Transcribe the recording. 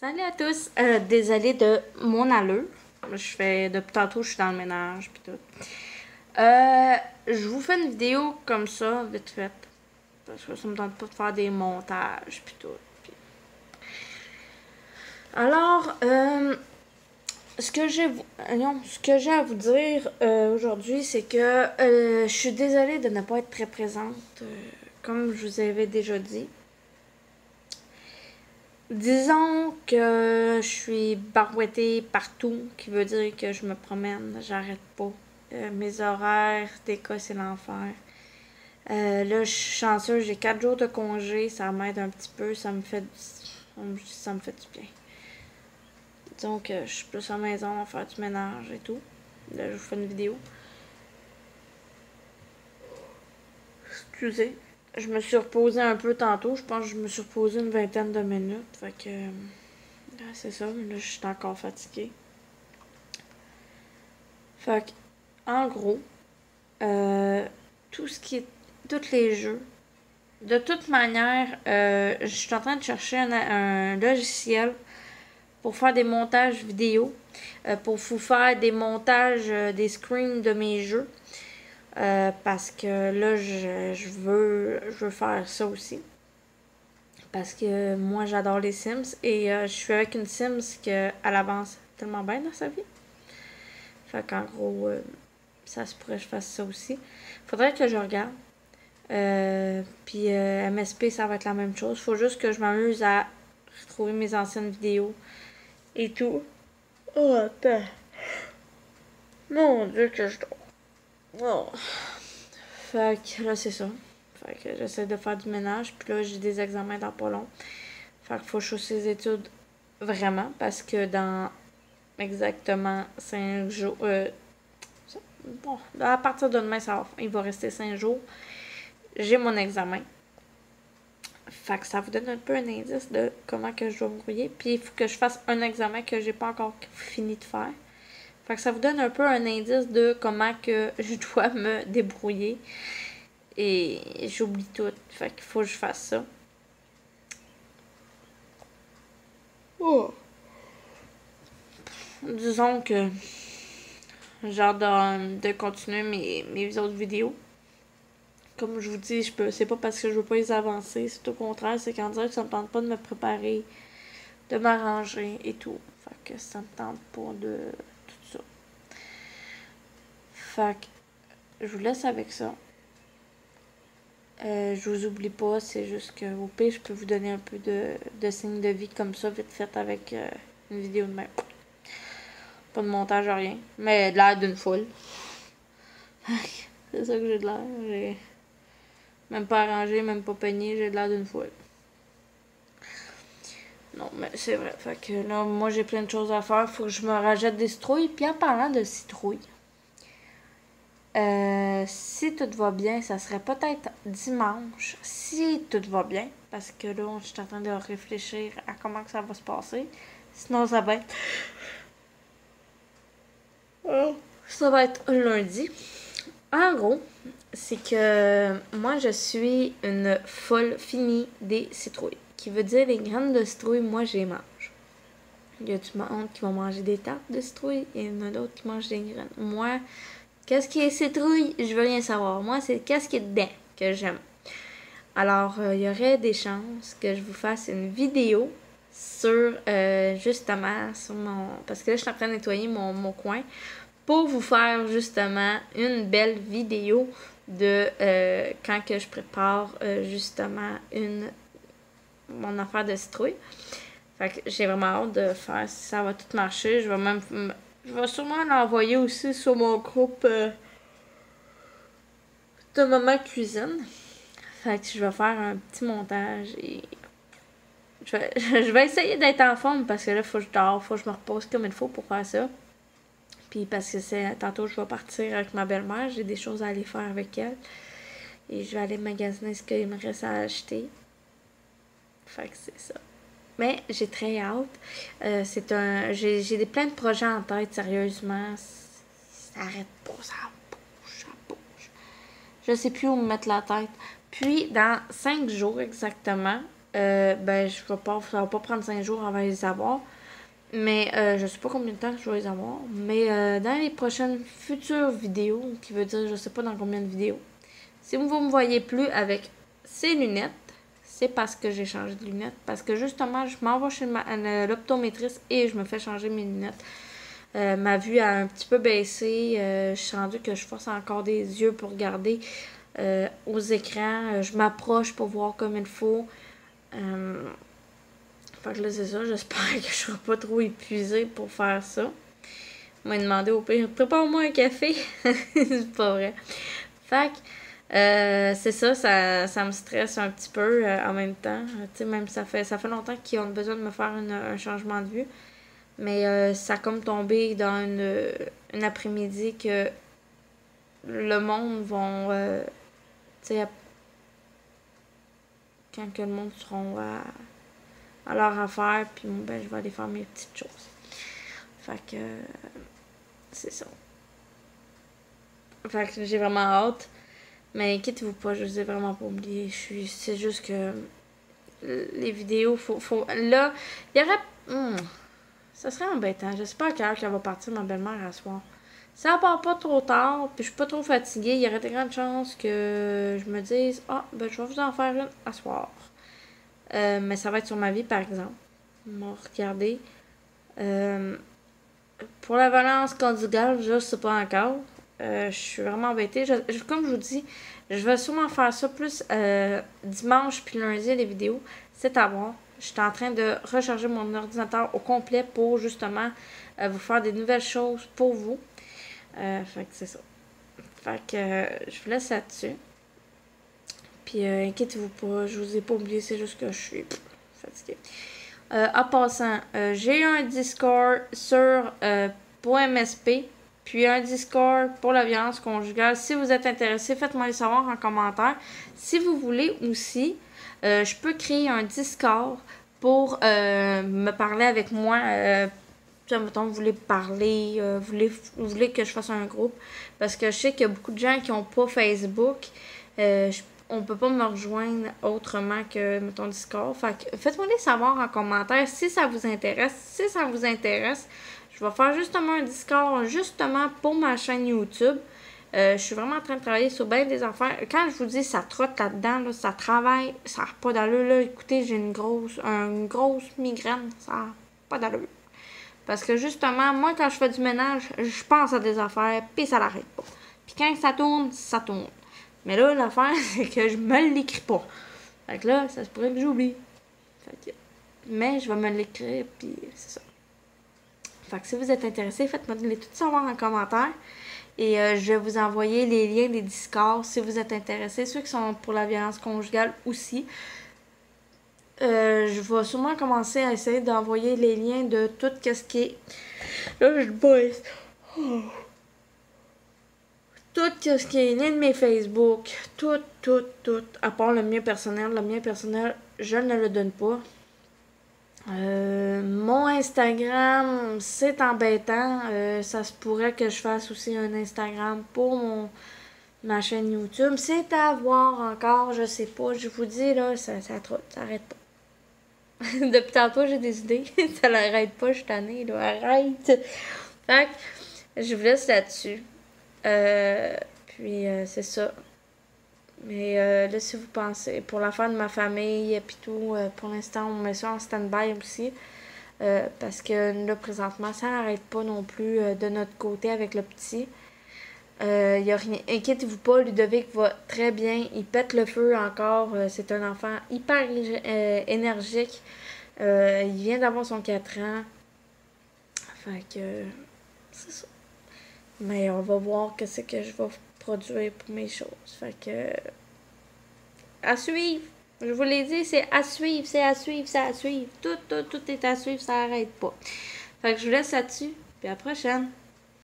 Salut à tous! Désolée de mon allure. Depuis tantôt, je suis dans le ménage pis tout. Je vous fais une vidéo comme ça, vite fait. Parce que ça me tente pas de faire des montages pis tout. Alors, ce que j'ai à vous dire aujourd'hui, c'est que je suis désolée de ne pas être très présente, comme je vous avais déjà dit. Disons que je suis barouettée partout, qui veut dire que je me promène, j'arrête pas. Mes horaires, des cas, c'est l'enfer. Là, je suis chanceuse, j'ai 4 jours de congé, ça m'aide un petit peu, ça me fait du bien. Disons que je suis plus à la maison à faire du ménage et tout. Là, je vous fais une vidéo. Excusez. Je me suis reposée un peu tantôt, je pense que je me suis reposée une vingtaine de minutes, fait que... c'est ça, mais là, je suis encore fatiguée. Fait que, en gros, tout ce qui est. Tous les jeux. De toute manière, je suis en train de chercher un logiciel pour faire des montages vidéo, pour vous faire des montages, des screens de mes jeux. Parce que là, je veux faire ça aussi. Parce que moi, j'adore les Sims et je suis avec une Sims qu'elle avance tellement bien dans sa vie. Fait qu'en gros, ça se pourrait que je fasse ça aussi. Faudrait que je regarde. Puis MSP, ça va être la même chose. Faut juste que je m'amuse à retrouver mes anciennes vidéos et tout. Oh, attends. Mon Dieu, que je dors. Oh. Fait que là, c'est ça. Fait que j'essaie de faire du ménage. Puis là, j'ai des examens dans pas long. Fait qu'il faut que je fasse les études vraiment. Parce que dans exactement 5 jours... bon, à partir de demain, il va rester 5 jours. J'ai mon examen. Fait que ça vous donne un peu un indice de comment que je dois me brouiller. Puis il faut que je fasse un examen que j'ai pas encore fini de faire. Fait que ça vous donne un peu un indice de comment que je dois me débrouiller. Et j'oublie tout. Fait qu'il faut que je fasse ça. Oh. Disons que j'ai hâte de continuer mes autres vidéos. Comme je vous dis, c'est pas parce que je veux pas les avancer, c'est au contraire, c'est qu'en direct, ça me tente pas de me préparer, de m'arranger et tout. Fait que ça me tente pas de tout ça. Fait que je vous laisse avec ça. Je vous oublie pas, c'est juste que au pire, je peux vous donner un peu de signes de vie comme ça, vite fait avec une vidéo de même. Pas de montage, rien. Mais de l'air d'une foule. C'est ça que j'ai de l'air. J'ai même pas arrangé, même pas peigné, j'ai de l'air d'une foule. Non, mais c'est vrai. Fait que là, moi, j'ai plein de choses à faire. Faut que je me rajoute des citrouilles. Puis en parlant de citrouilles, si tout va bien, ça serait peut-être dimanche. Si tout va bien. Parce que là, je suis en train de réfléchir à comment que ça va se passer. Sinon, ça va être... Ça va être lundi. En gros, c'est que moi, je suis une folle finie des citrouilles. Qui veut dire les graines de citrouille, moi, je les mange. Il y a du monde qui vont manger des tartes de citrouille et il y en a d'autres qui mangent des graines. Moi, qu'est-ce qui est citrouille, je veux rien savoir. Moi, c'est qu'est-ce qui est dedans que j'aime. Alors, il y aurait des chances que je vous fasse une vidéo sur, justement, sur mon... Parce que là, je suis en train de nettoyer mon coin pour vous faire, justement, une belle vidéo de quand que je prépare, justement, mon affaire de citrouille. Fait que j'ai vraiment hâte de faire si ça va tout marcher. Je vais sûrement l'envoyer aussi sur mon groupe de Maman Cuisine. Fait que je vais faire un petit montage et je vais essayer d'être en forme parce que là, faut que je dors, faut que je me repose comme il faut pour faire ça. Puis parce que tantôt je vais partir avec ma belle-mère, j'ai des choses à aller faire avec elle. Et je vais aller magasiner ce qu'il me reste à acheter. Fait que c'est ça. Mais j'ai très hâte. J'ai plein de projets en tête, sérieusement. Ça arrête pas, ça bouge, ça bouge. Je sais plus où me mettre la tête. Puis, dans 5 jours exactement, ben ça va pas prendre 5 jours avant de les avoir. Mais je sais pas combien de temps je vais les avoir. Mais dans les prochaines futures vidéos, qui veut dire je sais pas dans combien de vidéos, si vous me voyez plus avec ces lunettes, c'est parce que j'ai changé de lunettes. Parce que justement, je m'en vais chez l'optométriste et je me fais changer mes lunettes. Ma vue a un petit peu baissé. Je suis rendue que je force encore des yeux pour regarder aux écrans. Je m'approche pour voir comme il faut. Fait que là, c'est ça. J'espère que je serai pas trop épuisée pour faire ça. On m'a demandé au pire, prépare-moi un café. C'est pas vrai. Fait que c'est ça, ça me stresse un petit peu en même temps. Tu sais, même ça fait longtemps qu'ils ont besoin de me faire un changement de vue. Mais ça a comme tombé dans une après-midi que le monde vont, tu sais, quand que le monde seront à leur affaire, puis ben, je vais aller faire mes petites choses. Fait que c'est ça. Fait que j'ai vraiment hâte. Mais inquiétez-vous pas, je vous ai vraiment pas oublié. C'est juste que les vidéos, là, il y aurait... ça serait embêtant. Je sais pas à quelle heure qu'elle va partir, ma belle-mère, à soir. Si elle part pas trop tard, puis je suis pas trop fatiguée, il y aurait de grandes chances que je me dise « Ah, ben je vais vous en faire une à soir. » Mais ça va être sur ma vie, par exemple. On va regarder. Pour la violence conjugale, je sais pas encore. Je suis vraiment embêtée. Comme je vous dis, je vais sûrement faire ça plus dimanche puis lundi, les vidéos. C'est à voir. Je suis en train de recharger mon ordinateur au complet pour justement vous faire des nouvelles choses pour vous. Fait que c'est ça. Fait que je vous laisse là-dessus. Puis inquiétez-vous pas, je vous ai pas oublié, c'est juste que je suis fatiguée. En passant, j'ai un Discord sur .msp, puis un Discord pour la violence conjugale. Si vous êtes intéressé, faites-moi le savoir en commentaire. Si vous voulez aussi, je peux créer un Discord pour me parler avec moi. Mettons, vous voulez parler, vous voulez que je fasse un groupe. Parce que je sais qu'il y a beaucoup de gens qui n'ont pas Facebook. On peut pas me rejoindre autrement que, mettons, Discord. Fait que faites-moi les savoir en commentaire si ça vous intéresse. Si ça vous intéresse, je vais faire justement un Discord justement pour ma chaîne YouTube. Je suis vraiment en train de travailler sur bien des affaires. Quand je vous dis ça trotte là-dedans, là, ça travaille, ça n'a pas d'allure. Là. Écoutez, j'ai une grosse migraine, ça n'a pas d'allure. Parce que justement, moi, quand je fais du ménage, je pense à des affaires, puis ça l'arrête pas. Puis quand ça tourne, ça tourne. Mais là, l'affaire, c'est que je me l'écris pas. Fait que là, ça se pourrait que j'oublie. Mais je vais me l'écrire, puis c'est ça. Fait que si vous êtes intéressés, faites-moi tout savoir en commentaire. Et je vais vous envoyer les liens des Discords si vous êtes intéressés. Ceux qui sont pour la violence conjugale aussi. Je vais sûrement commencer à essayer d'envoyer les liens de tout ce qui est... Là, je baisse. Tout ce qui est lien de mes Facebook, tout, à part le mien personnel. Le mien personnel, je ne le donne pas. Mon Instagram, c'est embêtant. Ça se pourrait que je fasse aussi un Instagram pour ma chaîne YouTube. C'est à voir encore, je sais pas. Je vous dis, là, ça trotte, ça arrête pas. Depuis tantôt, j'ai des idées. Ça l'arrête pas, je suis tannée, là. Arrête! Fait que, je vous laisse là-dessus. Puis c'est ça. Mais là, si vous pensez, pour l'affaire de ma famille et puis tout, pour l'instant, on met ça en stand-by aussi. Parce que là, présentement, ça n'arrête pas non plus de notre côté avec le petit. Y a rien. Inquiétez-vous pas, Ludovic va très bien. Il pète le feu encore. C'est un enfant hyper énergique. Il vient d'avoir son 4 ans. Fait que c'est ça. Mais on va voir qu'est-ce que je vais produire pour mes choses. Fait que à suivre. Je vous l'ai dit, c'est à suivre, c'est à suivre, c'est à suivre. Tout est à suivre, ça n'arrête pas. Fait que je vous laisse là-dessus. Puis à la prochaine.